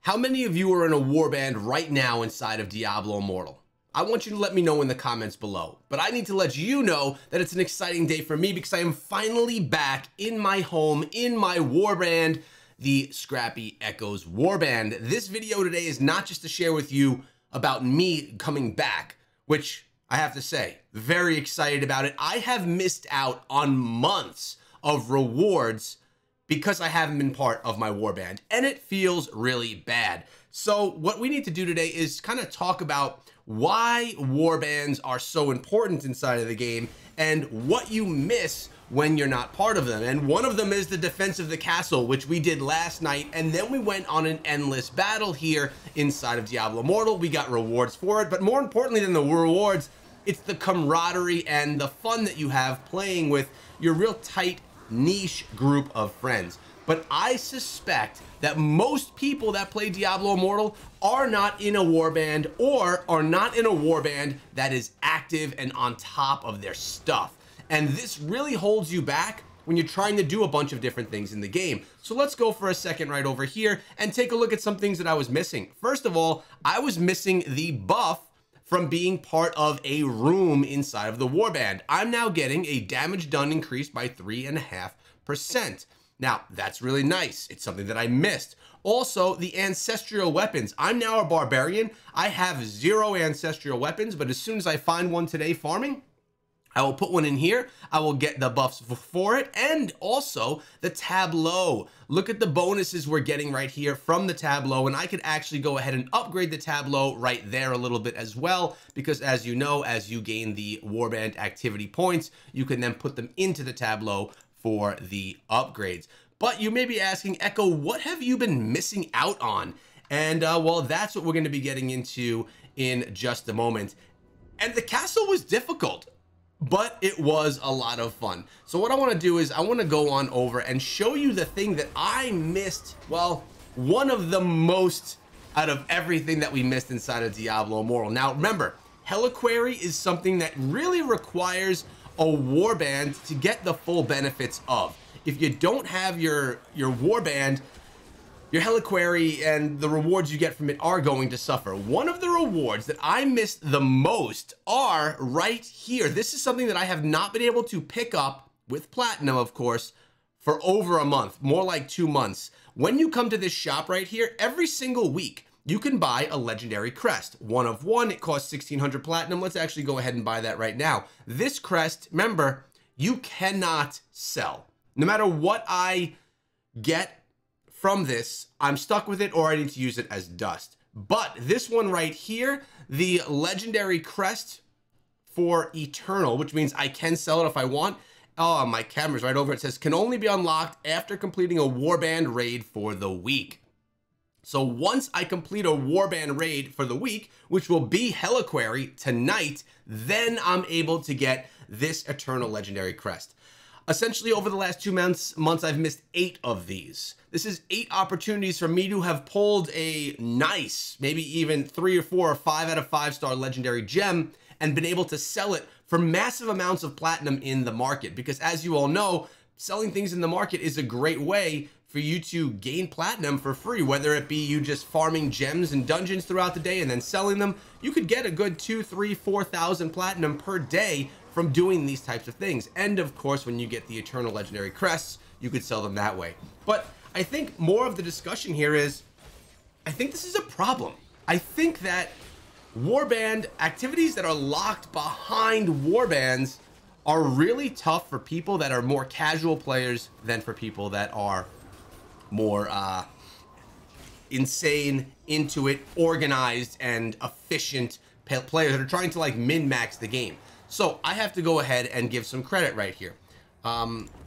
How many of you are in a warband right now inside of Diablo Immortal? I want you to let me know in the comments below, but I need to let you know that it's an exciting day for me because I am finally back in my home, in my warband, the Scrappy Echoes Warband. This video today is not just to share with you about me coming back, which I have to say, very excited about it. I have missed out on months of rewards because I haven't been part of my warband, and it feels really bad. So what we need to do today is kind of talk about why warbands are so important inside of the game and what you miss when you're not part of them. And one of them is the defense of the castle, which we did last night, and then we went on an endless battle here inside of Diablo Immortal. We got rewards for it, but more importantly than the rewards, it's the camaraderie and the fun that you have playing with your real tight niche group of friends. But I suspect that most people that play Diablo Immortal are not in a warband or are not in a warband that is active and on top of their stuff. And this really holds you back when you're trying to do a bunch of different things in the game. So let's go for a second right over here and take a look at some things that I was missing. First of all, I was missing the buff from being part of a room inside of the warband. I'm now getting a damage done increased by 3.5%. Now, that's really nice. It's something that I missed. Also, the ancestral weapons. I'm now a barbarian. I have 0 ancestral weapons, but as soon as I find one today farming, I will put one in here. I will get the buffs for it, and also the tableau. Look at the bonuses we're getting right here from the tableau, and I could actually go ahead and upgrade the tableau right there a little bit as well, because as you know, as you gain the warband activity points, you can then put them into the tableau for the upgrades. But you may be asking, Echo, what have you been missing out on? And well, that's what we're going to be getting into in just a moment. And the castle was difficult, but it was a lot of fun. So what I want to do is I want to go on over and show you the thing that I missed. Well, one of the most out of everything that we missed inside of Diablo Immortal. Now remember, Heliquary is something that really requires a warband to get the full benefits of. If you don't have your warband, your Heliquary and the rewards you get from it are going to suffer. One of the rewards that I missed the most are right here. This is something that I have not been able to pick up with platinum, of course, for over a month, more like 2 months. When you come to this shop right here, every single week, you can buy a legendary crest. 1 of 1, it costs 1600 platinum. Let's actually go ahead and buy that right now. This crest, remember, you cannot sell. No matter what I get from this, I'm stuck with it or I need to use it as dust. But this one right here, the legendary crest for eternal, which means I can sell it if I want. Oh, my camera's right over it. It says can only be unlocked after completing a warband raid for the week. So once I complete a warband raid for the week, which will be Heliquary tonight, then I'm able to get this eternal legendary crest. Essentially, over the last 2 months, I've missed 8 of these. This is 8 opportunities for me to have pulled a nice, maybe even 3 or 4 or 5 out of 5-star legendary gem and been able to sell it for massive amounts of platinum in the market. Because as you all know, selling things in the market is a great way for you to gain platinum for free, whether it be you just farming gems and dungeons throughout the day and then selling them. You could get a good 2, 3, 4,000 platinum per day from doing these types of things. And of course, when you get the eternal legendary crests, you could sell them that way. But I think more of the discussion here is, I think this is a problem. I think that warband activities that are locked behind warbands are really tough for people that are more casual players than for people that are more insane, into it, organized, and efficient players that are trying to like min-max the game. So I have to go ahead and give some credit right here.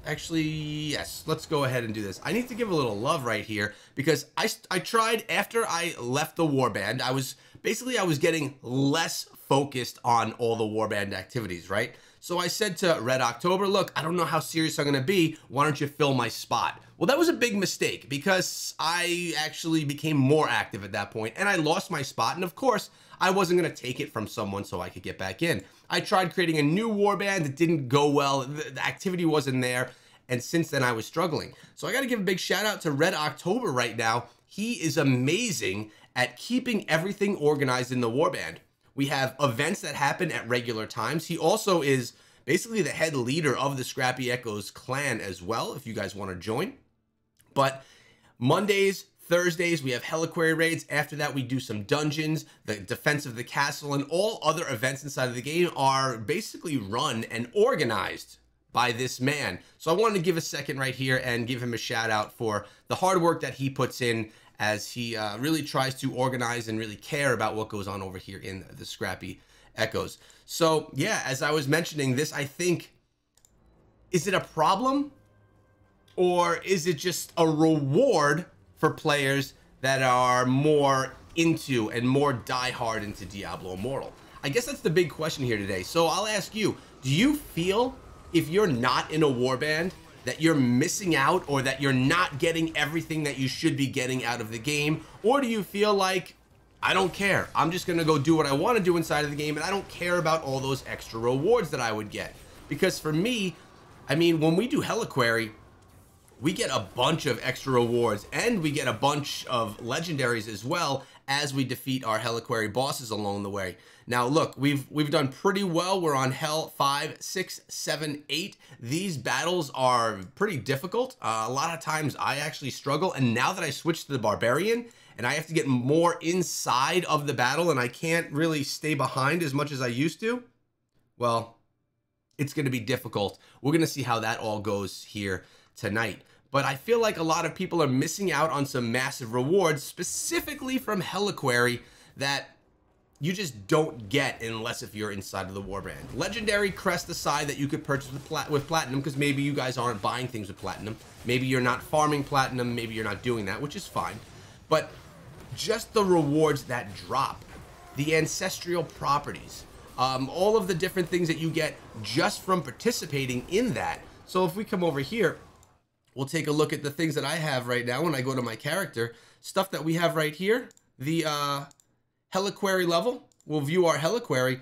Actually, yes, let's go ahead and do this. I need to give a little love right here because I tried after I left the warband. I was getting less focused on all the warband activities, right? So I said to Red October, look, I don't know how serious I'm gonna be. Why don't you fill my spot? Well, that was a big mistake because I actually became more active at that point and I lost my spot. And of course, I wasn't gonna take it from someone so I could get back in. I tried creating a new warband. It didn't go well. The activity wasn't there. And since then I was struggling. So I gotta give a big shout out to Red October right now. he is amazing at keeping everything organized in the Warband. We have events that happen at regular times. He also is basically the head leader of the Scrappy Echoes clan as well, if you guys want to join. But Mondays, Thursdays, we have Heliquary raids. After that, we do some dungeons, the defense of the castle, and all other events inside of the game are basically run and organized by this man. So I wanted to give a second right here and give him a shout out for the hard work that he puts in as he really tries to organize and really care about what goes on over here in the Scrappy Echoes. So yeah, as I was mentioning this, I think, is it a problem or is it just a reward for players that are more into and more diehard into Diablo Immortal? I guess that's the big question here today. So I'll ask you, do you feel if you're not in a warband that you're missing out or that you're not getting everything that you should be getting out of the game? Or do you feel like, I don't care, I'm just gonna go do what I want to do inside of the game and I don't care about all those extra rewards that I would get? Because for me, I mean, when we do Heliquary, we get a bunch of extra rewards and we get a bunch of legendaries as well as we defeat our Heliquary bosses along the way. Now look, we've done pretty well. We're on Hell 5, 6, 7, 8. These battles are pretty difficult. A lot of times I actually struggle, and now that I switched to the Barbarian and I have to get more inside of the battle and I can't really stay behind as much as I used to, well, it's going to be difficult. We're going to see how that all goes here tonight. But I feel like a lot of people are missing out on some massive rewards, specifically from Heliquary, that you just don't get unless if you're inside of the Warband. Legendary Crest aside that you could purchase with Platinum, because maybe you guys aren't buying things with Platinum. Maybe you're not farming Platinum, maybe you're not doing that, which is fine. But just the rewards that drop, the ancestral properties, all of the different things that you get just from participating in that. So if we come over here, we'll take a look at the things that I have right now when I go to my character. Stuff that we have right here, the Heliquary level. We'll view our Heliquary.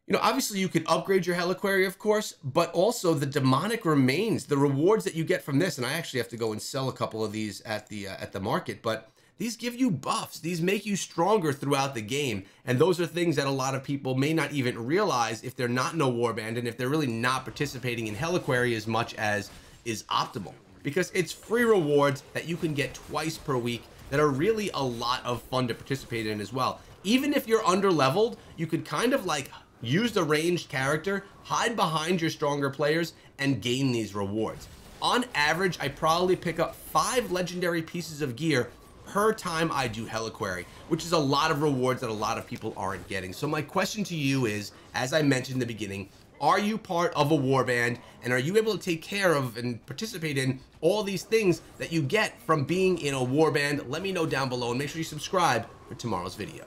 You know, obviously you could upgrade your Heliquary, of course, but also the demonic remains, the rewards that you get from this, and I actually have to go and sell a couple of these at the market, but these give you buffs. These make you stronger throughout the game, and those are things that a lot of people may not even realize if they're not in a warband and if they're really not participating in Heliquary as much as is optimal, because it's free rewards that you can get twice per week that are really a lot of fun to participate in as well. Even if you're under leveled, you could kind of like use the ranged character, hide behind your stronger players, and gain these rewards. On average, I probably pick up 5 legendary pieces of gear per time I do Heliquary, which is a lot of rewards that a lot of people aren't getting. So my question to you is, as I mentioned in the beginning, are you part of a warband, and are you able to take care of and participate in all these things that you get from being in a warband? Let me know down below, and make sure you subscribe for tomorrow's video.